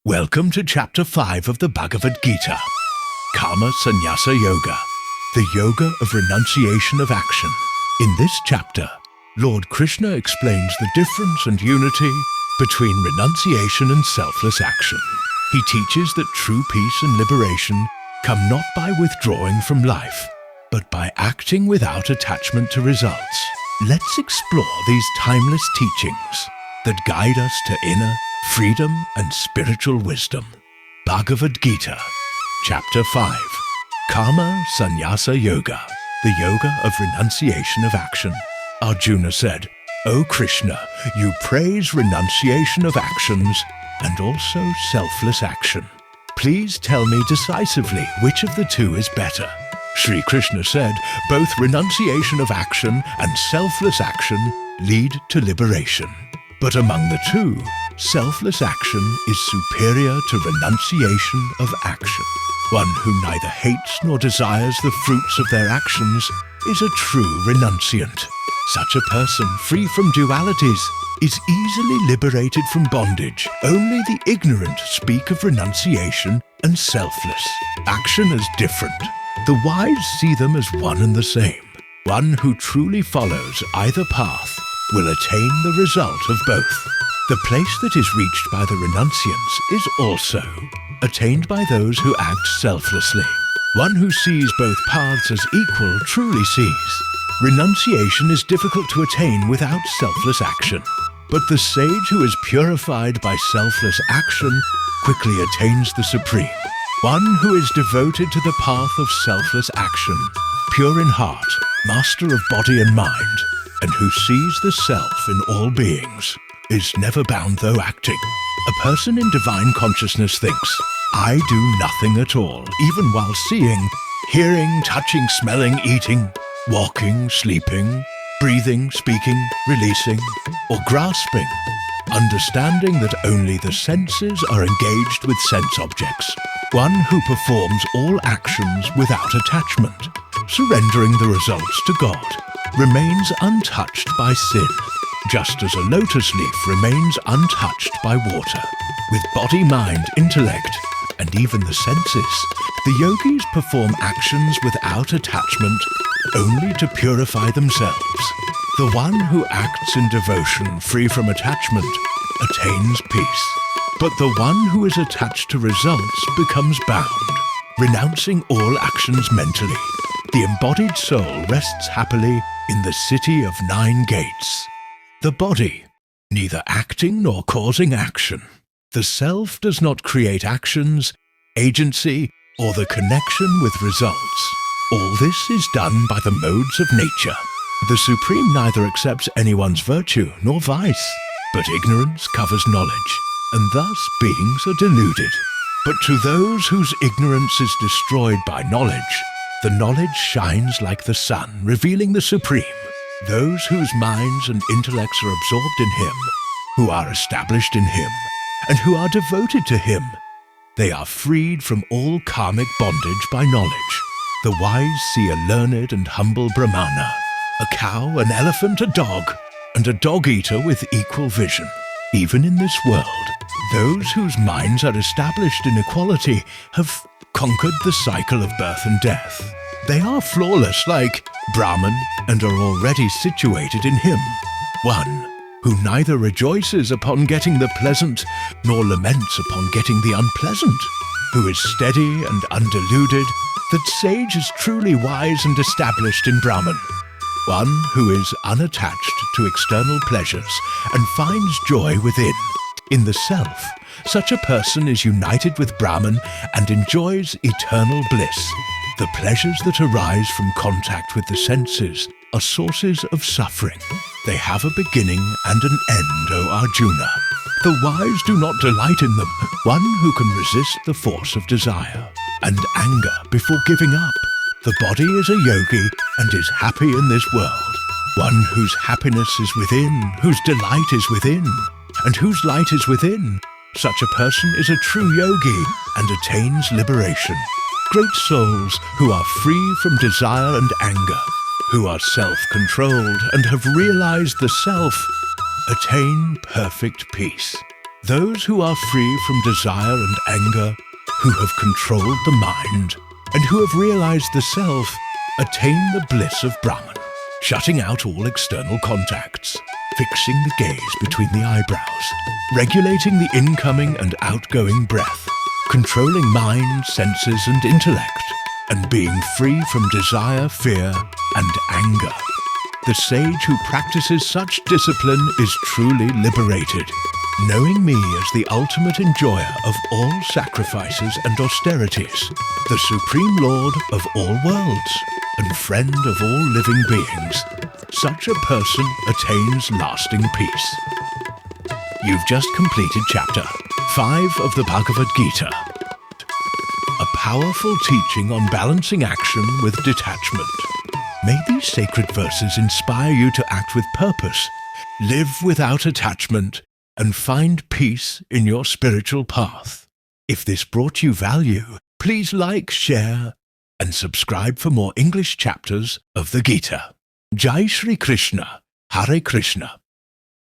Welcome to Chapter 5 of the Bhagavad Gita, Karma Sanyasa Yoga, the Yoga of Renunciation of Action. In this chapter, Lord Krishna explains the difference and unity between renunciation and selfless action. He teaches that true peace and liberation come not by withdrawing from life, but by acting without attachment to results. Let's explore these timeless teachings that guide us to inner freedom and spiritual wisdom. Bhagavad Gita, Chapter 5, Karma Sanyasa Yoga, the Yoga of Renunciation of Action. Arjuna said, "O Krishna, you praise renunciation of actions and also selfless action. Please tell me decisively which of the two is better." Shri Krishna said, "Both renunciation of action and selfless action lead to liberation. But among the two, selfless action is superior to renunciation of action. One who neither hates nor desires the fruits of their actions is a true renunciant. Such a person, free from dualities, is easily liberated from bondage. Only the ignorant speak of renunciation and selfless action as different. The wise see them as one and the same. One who truly follows either path will attain the result of both. The place that is reached by the renunciants is also attained by those who act selflessly. One who sees both paths as equal truly sees. Renunciation is difficult to attain without selfless action, but the sage who is purified by selfless action quickly attains the supreme. One who is devoted to the path of selfless action, pure in heart, master of body and mind, and who sees the self in all beings, is never bound though acting. A person in divine consciousness thinks, "I do nothing at all," even while seeing, hearing, touching, smelling, eating, walking, sleeping, breathing, speaking, releasing, or grasping, understanding that only the senses are engaged with sense objects. One who performs all actions without attachment, surrendering the results to God, remains untouched by sin, just as a lotus leaf remains untouched by water. With body, mind, intellect, and even the senses, the yogis perform actions without attachment only to purify themselves. The one who acts in devotion free from attachment attains peace, but the one who is attached to results becomes bound, renouncing all actions mentally. The embodied soul rests happily in the city of 9 gates. The body, neither acting nor causing action. The self does not create actions, agency, or the connection with results. All this is done by the modes of nature. The Supreme neither accepts anyone's virtue nor vice, but ignorance covers knowledge, and thus beings are deluded. But to those whose ignorance is destroyed by knowledge, the knowledge shines like the sun, revealing the Supreme. Those whose minds and intellects are absorbed in Him, who are established in Him, and who are devoted to Him, they are freed from all karmic bondage by knowledge. The wise see a learned and humble Brahmana, a cow, an elephant, a dog, and a dog-eater with equal vision. Even in this world, those whose minds are established in equality have conquered the cycle of birth and death. They are flawless like Brahman and are already situated in Him. One who neither rejoices upon getting the pleasant nor laments upon getting the unpleasant, who is steady and undeluded, that sage is truly wise and established in Brahman. One who is unattached to external pleasures and finds joy within, in the self. Such a person is united with Brahman and enjoys eternal bliss. The pleasures that arise from contact with the senses are sources of suffering. They have a beginning and an end, O Arjuna. The wise do not delight in them. One who can resist the force of desire and anger before giving up. The body is a yogi and is happy in this world. One whose happiness is within, whose delight is within, and whose light is within. Such a person is a true yogi and attains liberation. Great souls who are free from desire and anger, who are self-controlled and have realized the self, attain perfect peace. Those who are free from desire and anger, who have controlled the mind, and who have realized the self, attain the bliss of Brahman, shutting out all external contacts, fixing the gaze between the eyebrows, regulating the incoming and outgoing breath, controlling mind, senses, and intellect, and being free from desire, fear, and anger. The sage who practices such discipline is truly liberated, knowing me as the ultimate enjoyer of all sacrifices and austerities, the Supreme Lord of all worlds, and friend of all living beings. Such a person attains lasting peace. You've just completed chapter 5 of the Bhagavad Gita. A powerful teaching on balancing action with detachment. May these sacred verses inspire you to act with purpose, live without attachment, and find peace in your spiritual path. If this brought you value, please like, share, and subscribe for more English chapters of the Gita. Jai Shri Krishna, Hare Krishna.